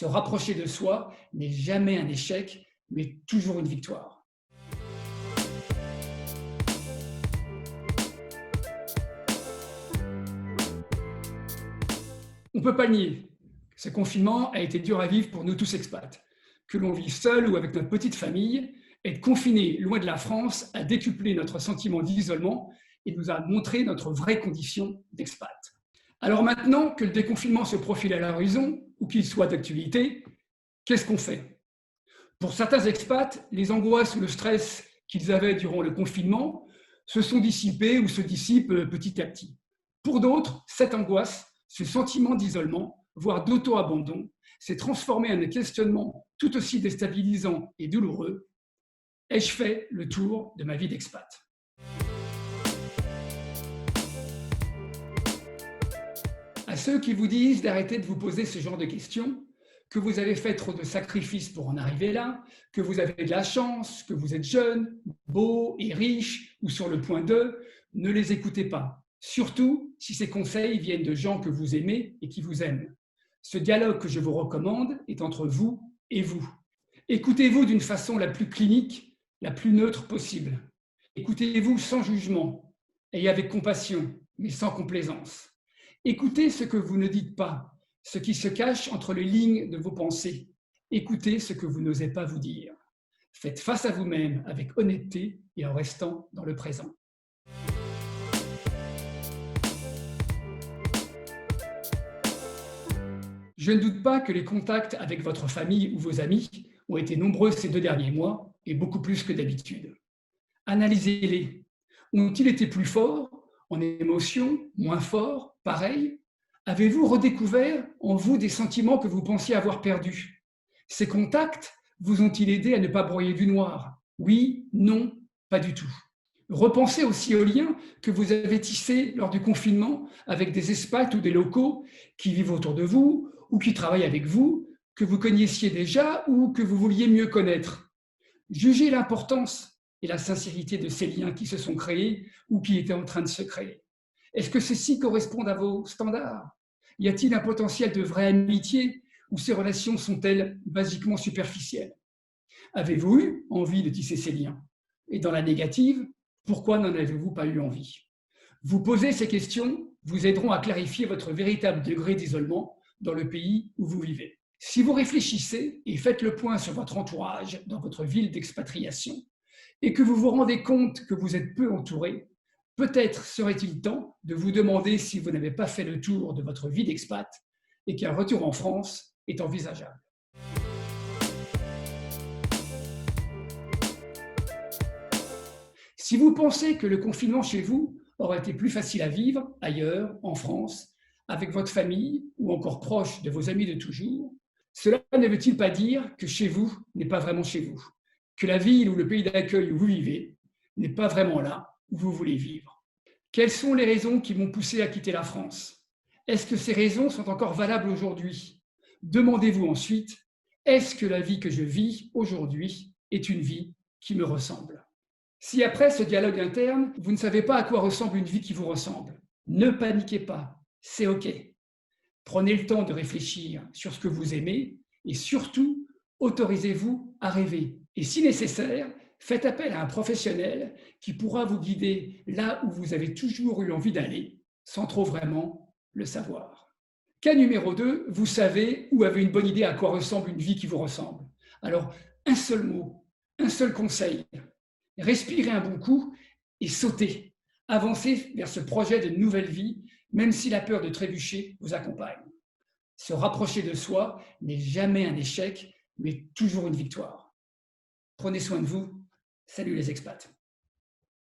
Se rapprocher de soi n'est jamais un échec, mais toujours une victoire. On ne peut pas le nier, ce confinement a été dur à vivre pour nous tous expats. Que l'on vive seul ou avec notre petite famille, être confiné loin de la France a décuplé notre sentiment d'isolement et nous a montré notre vraie condition d'expat. Alors maintenant que le déconfinement se profile à l'horizon, ou qu'il soit d'actualité, qu'est-ce qu'on fait? Pour certains expats, les angoisses ou le stress qu'ils avaient durant le confinement se sont dissipés ou se dissipent petit à petit. Pour d'autres, cette angoisse, ce sentiment d'isolement, voire d'auto-abandon, s'est transformé en un questionnement tout aussi déstabilisant et douloureux. Ai-je fait le tour de ma vie d'expat? À ceux qui vous disent d'arrêter de vous poser ce genre de questions, que vous avez fait trop de sacrifices pour en arriver là, que vous avez de la chance, que vous êtes jeune, beau et riche ou sur le point de, ne les écoutez pas. Surtout si ces conseils viennent de gens que vous aimez et qui vous aiment. Ce dialogue que je vous recommande est entre vous et vous. Écoutez-vous d'une façon la plus clinique, la plus neutre possible. Écoutez-vous sans jugement et avec compassion, mais sans complaisance. Écoutez ce que vous ne dites pas, ce qui se cache entre les lignes de vos pensées. Écoutez ce que vous n'osez pas vous dire. Faites face à vous-même avec honnêteté et en restant dans le présent. Je ne doute pas que les contacts avec votre famille ou vos amis ont été nombreux ces 2 derniers mois et beaucoup plus que d'habitude. Analysez-les. Ont-ils été plus forts en émotions, moins forts, pareil? Avez-vous redécouvert en vous des sentiments que vous pensiez avoir perdus? Ces contacts vous ont-ils aidé à ne pas broyer du noir? Oui, non, pas du tout. Repensez aussi aux liens que vous avez tissés lors du confinement avec des expats ou des locaux qui vivent autour de vous ou qui travaillent avec vous, que vous connaissiez déjà ou que vous vouliez mieux connaître. Jugez l'importance et la sincérité de ces liens qui se sont créés ou qui étaient en train de se créer. Est-ce que ceux-ci correspondent à vos standards? Y a-t-il un potentiel de vraie amitié ou ces relations sont-elles basiquement superficielles? Avez-vous eu envie de tisser ces liens? Et dans la négative, pourquoi n'en avez-vous pas eu envie? Vous poser ces questions vous aideront à clarifier votre véritable degré d'isolement dans le pays où vous vivez. Si vous réfléchissez et faites le point sur votre entourage dans votre ville d'expatriation et que vous vous rendez compte que vous êtes peu entouré, peut-être serait-il temps de vous demander si vous n'avez pas fait le tour de votre vie d'expat et qu'un retour en France est envisageable. Si vous pensez que le confinement chez vous aurait été plus facile à vivre ailleurs, en France, avec votre famille ou encore proche de vos amis de toujours, cela ne veut-il pas dire que chez vous n'est pas vraiment chez vous, que la ville ou le pays d'accueil où vous vivez n'est pas vraiment là où vous voulez vivre? Quelles sont les raisons qui m'ont poussé à quitter la France? Est-ce que ces raisons sont encore valables aujourd'hui? Demandez-vous ensuite, est-ce que la vie que je vis aujourd'hui est une vie qui me ressemble? Si après ce dialogue interne, vous ne savez pas à quoi ressemble une vie qui vous ressemble, ne paniquez pas, c'est OK. Prenez le temps de réfléchir sur ce que vous aimez et surtout, autorisez-vous à rêver. Et si nécessaire, faites appel à un professionnel qui pourra vous guider là où vous avez toujours eu envie d'aller, sans trop vraiment le savoir. Cas numéro 2, vous savez ou avez une bonne idée à quoi ressemble une vie qui vous ressemble. Alors, un seul mot, un seul conseil. Respirez un bon coup et sautez. Avancez vers ce projet de nouvelle vie, même si la peur de trébucher vous accompagne. Se rapprocher de soi n'est jamais un échec, mais toujours une victoire. Prenez soin de vous. Salut les expats.